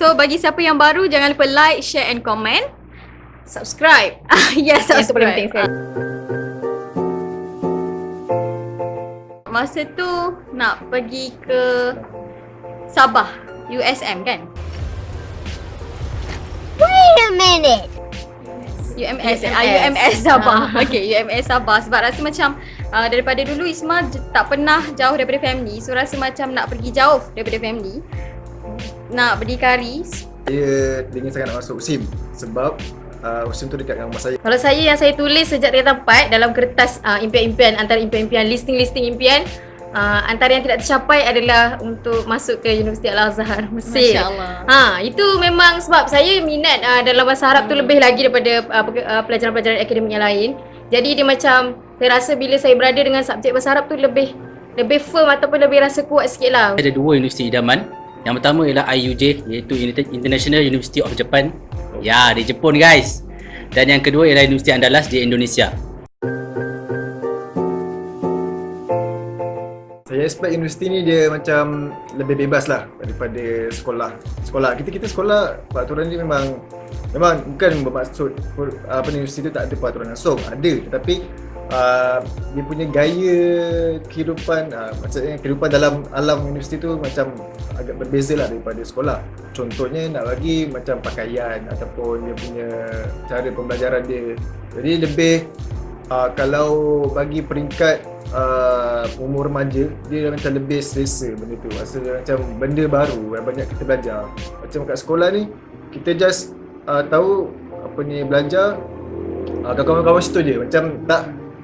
So bagi siapa yang baru, jangan lupa like, share and comment. Subscribe. Yes, Itu paling penting subscribe. sekali. Masa tu nak pergi ke Sabah, USM kan? Wait a minute. UMS, UMS. UMS Sabah. Okay, UMS Sabah. Sebab rasa macam daripada dulu Isma tak pernah jauh daripada family. So rasa macam nak pergi jauh daripada family. Nak berdikari. Saya ingin sangat nak masuk SIM sebab SIM tu dekat dengan rumah saya. Kalau saya, yang saya tulis sejak dari tempat dalam kertas impian-impian, antara impian-impian, listing-listing impian, antara yang tidak tercapai adalah untuk masuk ke Universiti Al-Azhar Mesir. Masya Allah. Itu memang sebab saya minat dalam bahasa Arab tu lebih lagi daripada pelajaran-pelajaran akademik yang lain. Jadi dia macam, saya rasa bila saya berada dengan subjek bahasa Arab tu lebih firm ataupun lebih rasa kuat sikit lah. Ada dua universiti idaman. Yang pertama ialah IUJ, iaitu International University of Japan. Ya, di Jepun guys. Dan yang kedua ialah Universiti Andalas di Indonesia. Saya expect universiti ni dia macam lebih bebas lah daripada sekolah. Kita sekolah peraturan dia memang bukan bermaksud universiti tu tak ada peraturan langsung. Ada, tetapi dia punya gaya kehidupan, maksudnya kehidupan dalam alam universiti tu macam agak berbeza lah daripada sekolah. Contohnya nak bagi macam pakaian ataupun dia punya cara pembelajaran dia. Jadi lebih kalau bagi peringkat umur remaja, dia macam lebih selesa benda tu. Rasa macam benda baru yang banyak kita belajar. Macam kat sekolah ni, kita just tahu apa ni belajar kawan-kawan situ je. Macam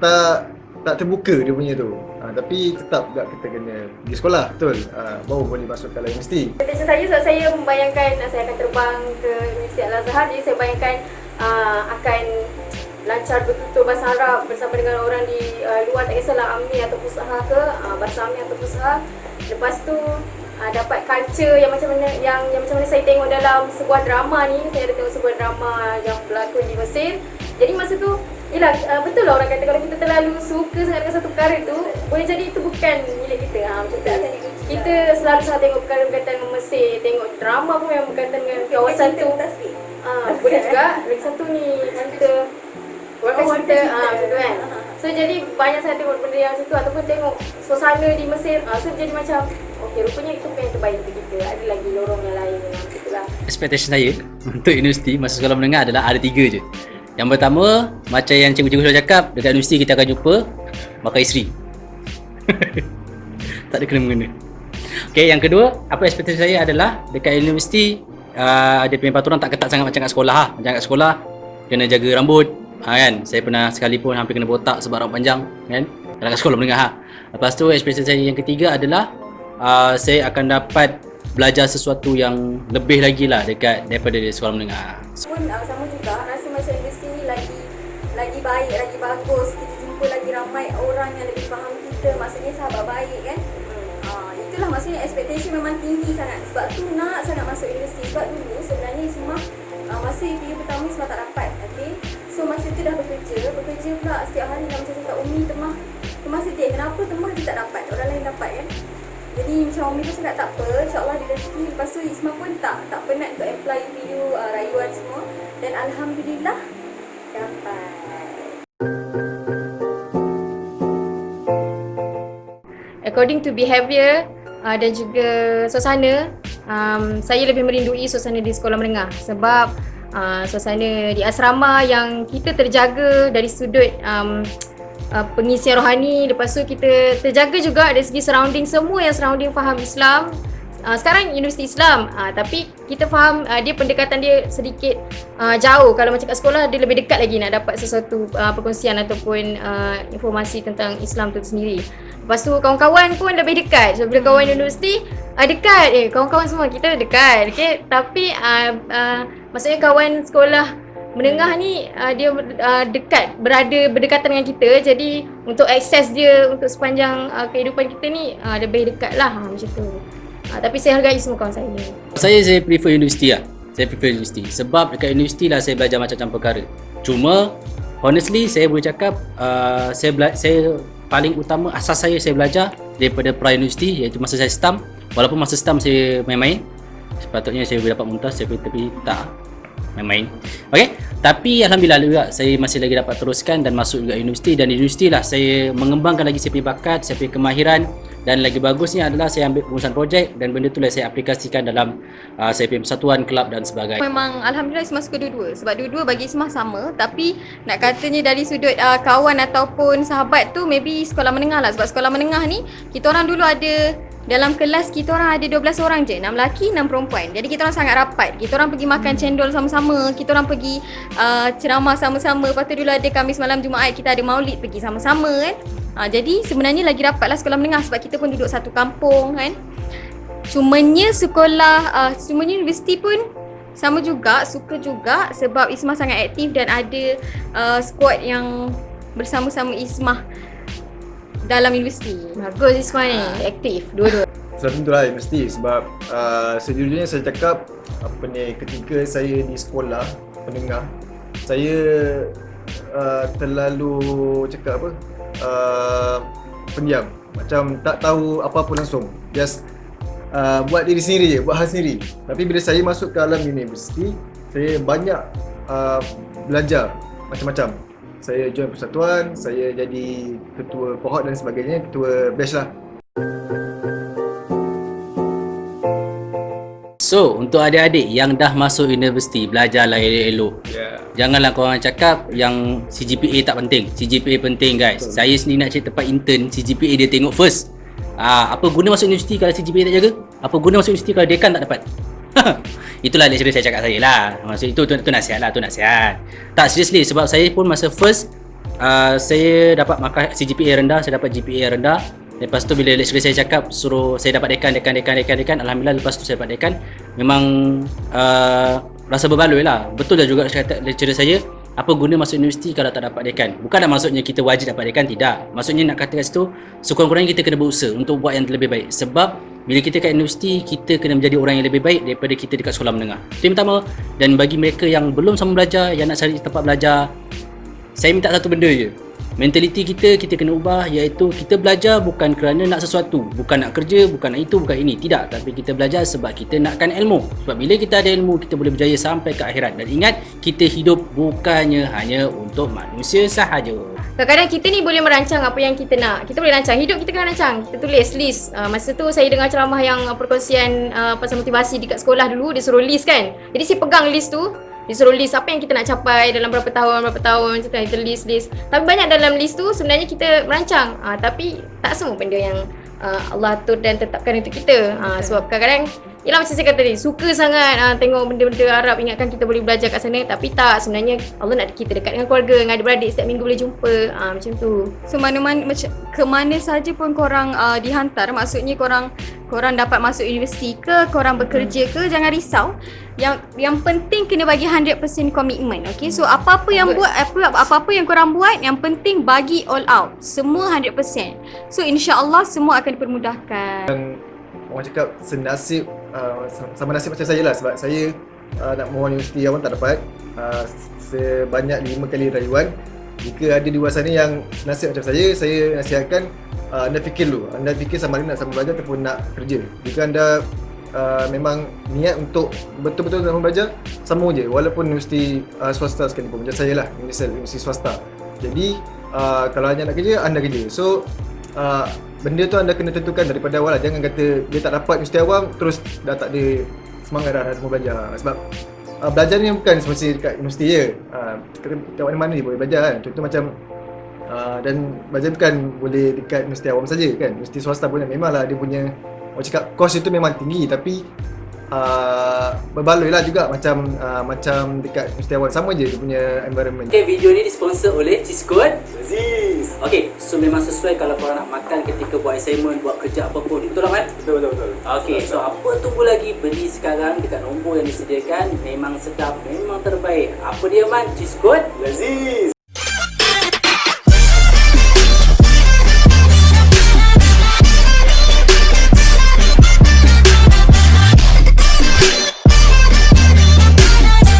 tak terbuka dia punya tu. Tapi tetap juga kita kena pergi sekolah, betul. Baru boleh masuk ke universiti. Intention saya sebab saya membayangkan saya akan terbang ke Universiti Al-Azhar, jadi saya bayangkan akan lancar betul-betul bahasa Arab bersama dengan orang di luar, tak kisahlah Amni atau Fusha ke, bahasa Amni atau Fusha. Lepas tu dapat culture yang macam mana yang macam mana saya tengok dalam sebuah drama ni. Saya ada tengok sebuah drama yang berlakon di Mesir. Jadi masa tu, yelah, betul lah orang kata kalau kita terlalu suka sangat dengan satu perkara tu, boleh jadi itu bukan milik kita. Kita selalu sangat tengok perkara berkaitan dengan Mesir, tengok drama pun yang berkaitan dengan kawasan tu. Boleh juga. Lagi satu ni cerita cinta, betul kan. So jadi banyak saya tengok benda yang macam tu ataupun tengok suasana di Mesir. So jadi macam okey, rupanya itu bukan yang terbaik untuk kita. Ada lagi lorong yang lain macam itulah. Expectation saya untuk universiti masa sekolah menengah adalah ada 3 je. Yang pertama, macam yang cikgu-cikgu sudah cakap, dekat universiti kita akan jumpa bakal isteri. Tak ada kena-mengena. Okay, yang kedua, apa ekspektasi saya adalah dekat universiti dia punya peraturan tak ketat sangat macam kat sekolah lah. Macam kat sekolah, kena jaga rambut, kan. Saya pernah sekali pun hampir kena botak sebab rambut panjang, kan. Dalam kat sekolah menengah lah. Lepas tu, ekspektasi saya yang ketiga adalah saya akan dapat belajar sesuatu yang lebih lagi lah daripada sekolah menengah. Pun sama juga, rasa macam universiti ni lagi baik, lagi bagus. Kita jumpa lagi ramai orang yang lebih faham kita, maksudnya sahabat baik kan. Itulah maksudnya expectation memang tinggi sangat. Sebab tu nak sangat masuk universiti. Sebab dulu sebenarnya semua masa PU pertama semua tak dapat. Okay? So masa tu dah bekerja pula setiap hari dah macam cakap Umi temah sedih. Kenapa temah dia tak dapat, orang lain dapat kan. Jadi macam Umi pun cakap tak apa, insyaAllah dia rezeki. Lepas tu Isma pun tak penat untuk apply PU rayuan semua. Dan Alhamdulillah dapat. According to behaviour dan juga suasana, saya lebih merindui suasana di sekolah menengah sebab suasana di asrama yang kita terjaga dari sudut pengisian rohani. Lepas tu kita terjaga juga dari segi surrounding, semua yang surrounding faham Islam. Sekarang universiti Islam, tapi kita faham dia pendekatan dia sedikit jauh. Kalau macam kat sekolah dia lebih dekat lagi nak dapat sesuatu perkongsian ataupun informasi tentang Islam tu sendiri. Lepas tu kawan-kawan pun lebih dekat. So bila kawan universiti dekat, kawan-kawan semua kita dekat. Okay? Tapi maksudnya kawan sekolah menengah ni dia dekat, berdekatan dengan kita. Jadi untuk akses dia untuk sepanjang kehidupan kita ni lebih dekat lah macam tu. Tapi saya hargai semua kawan saya. Saya prefer universiti lah. Saya prefer universiti sebab dekat universiti lah saya belajar macam-macam perkara. Cuma honestly saya boleh cakap saya paling utama asas saya belajar daripada pra-universiti, iaitu masa saya STAM. Walaupun masa STAM saya main-main, Sepatutnya saya boleh dapat mumtaz tapi tak, main-main. Okey, tapi alhamdulillah juga saya masih lagi dapat teruskan dan masuk juga universiti, dan di universiti lah saya mengembangkan lagi saya punya bakat, saya punya kemahiran, dan lagi bagusnya adalah saya ambil pengurusan projek dan benda tu lah saya aplikasikan dalam saya punya persatuan, kelab dan sebagainya. Memang alhamdulillah Ismah suka dua-dua. Sebab dua-dua bagi Ismah sama. Tapi nak katanya dari sudut kawan ataupun sahabat tu maybe sekolah menengah lah. Sebab sekolah menengah ni kita orang dulu ada, dalam kelas kita orang ada 12 orang je, 6 lelaki 6 perempuan. Jadi kita orang sangat rapat. Kita orang pergi makan cendol sama-sama, kita orang pergi ceramah sama-sama. Lepas tu dulu ada Khamis malam Jumaat kita ada maulid, pergi sama-sama kan. Jadi sebenarnya lagi rapatlah sekolah menengah sebab kita pun duduk satu kampung kan. Cumanya cumanya universiti pun sama juga, suka juga sebab Ismah sangat aktif dan ada squad yang bersama-sama Ismah dalam universiti. Bagus Ismah ni, aktif dua-dua. Sebab tentulah universiti sebab sejujurnya saya cakap ketika saya di sekolah menengah, saya terlalu cakap pendiam, macam tak tahu apa-apa langsung, just buat diri sendiri je, buat hal sendiri. Tapi bila saya masuk ke alam universiti, saya banyak belajar macam-macam. Saya join persatuan, saya jadi ketua kohort dan sebagainya, ketua batch lah. So, untuk adik-adik yang dah masuk universiti, belajarlah elok-elok. Janganlah korang cakap yang CGPA tak penting. CGPA penting guys. Betul. Saya sendiri nak cari tempat intern, CGPA dia tengok first. Apa guna masuk universiti kalau CGPA tak jaga? Apa guna masuk universiti kalau dekan tak dapat? Itulah lecturer saya cakap saya lah. Maksud itu nasihat lah, tu nasihat. Tak, seriously, sebab saya pun masa first saya dapat markah CGPA rendah, saya dapat GPA rendah. Lepas tu bila lecturer saya cakap suruh saya dapat dekan, alhamdulillah lepas tu saya dapat dekan. Memang rasa berbaloi lah. Betul dah juga kata lecturer saya, apa guna masuk universiti kalau tak dapat dekan? Bukanlah maksudnya kita wajib dapat dekan, tidak. Maksudnya nak kata kat situ, sekurang-kurangnya kita kena berusaha untuk buat yang lebih baik. Sebab bila kita kat universiti, kita kena menjadi orang yang lebih baik daripada kita dekat sekolah menengah. Itu yang pertama. Dan bagi mereka yang belum sama belajar, yang nak cari tempat belajar, saya minta satu benda je. Mentaliti kita kena ubah, iaitu kita belajar bukan kerana nak sesuatu, bukan nak kerja, bukan nak itu, bukan ini, tidak. Tapi kita belajar sebab kita nakkan ilmu. Sebab bila kita ada ilmu, kita boleh berjaya sampai ke akhirat. Dan ingat, kita hidup bukannya hanya untuk manusia sahaja. Kadang-kadang kita ni boleh merancang apa yang kita nak. Kita boleh rancang hidup, kita kena rancang. Kita tulis list. Masa tu saya dengar ceramah yang perkongsian pasal motivasi dekat sekolah dulu, dia suruh list kan. Jadi saya pegang list tu. Disuruh list apa yang kita nak capai dalam berapa tahun macam kita list. Tapi banyak dalam list tu sebenarnya kita merancang. Tapi tak semua benda yang Allah atur dan tetapkan untuk kita. Sebab kadang-kadang yelah macam saya kata tadi, suka sangat tengok benda-benda Arab, ingatkan kita boleh belajar kat sana. Tapi tak, sebenarnya Allah nak kita dekat dengan keluarga, dengan adik-beradik, setiap minggu boleh jumpa. Macam tu. So mana-mana ke mana saja pun korang dihantar, maksudnya korang dapat masuk universiti ke, korang bekerja ke, jangan risau. Yang penting kena bagi 100% komitmen. Okay, so apa-apa yang korang buat, yang penting bagi all out, semua 100%. So insya-Allah semua akan dipermudahkan. Orang cakap senasib, sama nasib macam saya lah, sebab saya nak mohon universiti awam tak dapat. Sebanyak 5 kali rayuan. Jika ada di luar sana yang senasib macam saya nasihatkan anda fikir dulu. Anda fikir sama ada nak sama belajar ataupun nak kerja. Jika anda memang niat untuk betul-betul nak belajar, sama je walaupun universiti swasta sekalipun. Macam saya lah, universiti swasta. Jadi kalau hanya nak kerja, anda kerja. So benda tu anda kena tentukan daripada awal lah. Jangan kata dia tak dapat universiti awam terus dah tak ada semangat dah semua belajar. Sebab belajar ni bukan semestinya dekat universiti je. Kat mana-mana dia boleh belajar kan. Contoh macam dan belajar bukan boleh dekat universiti awam saja kan. Universiti swasta pun memanglah dia punya, orang cakap kos itu memang tinggi, tapi berbaloi lah juga macam dekat universiti awam, sama je dia punya environment. Okay, video ni disponsor oleh Cheesecode Aziz. Okay, so memang sesuai kalau korang nak makan ketika buat assignment, buat kerja apa pun. Betul tak, Man? Betul. Okay, so apa tunggu lagi, beli sekarang dekat nombor yang disediakan. Memang sedap, memang terbaik. Apa dia, Man? Cheesecode Aziz.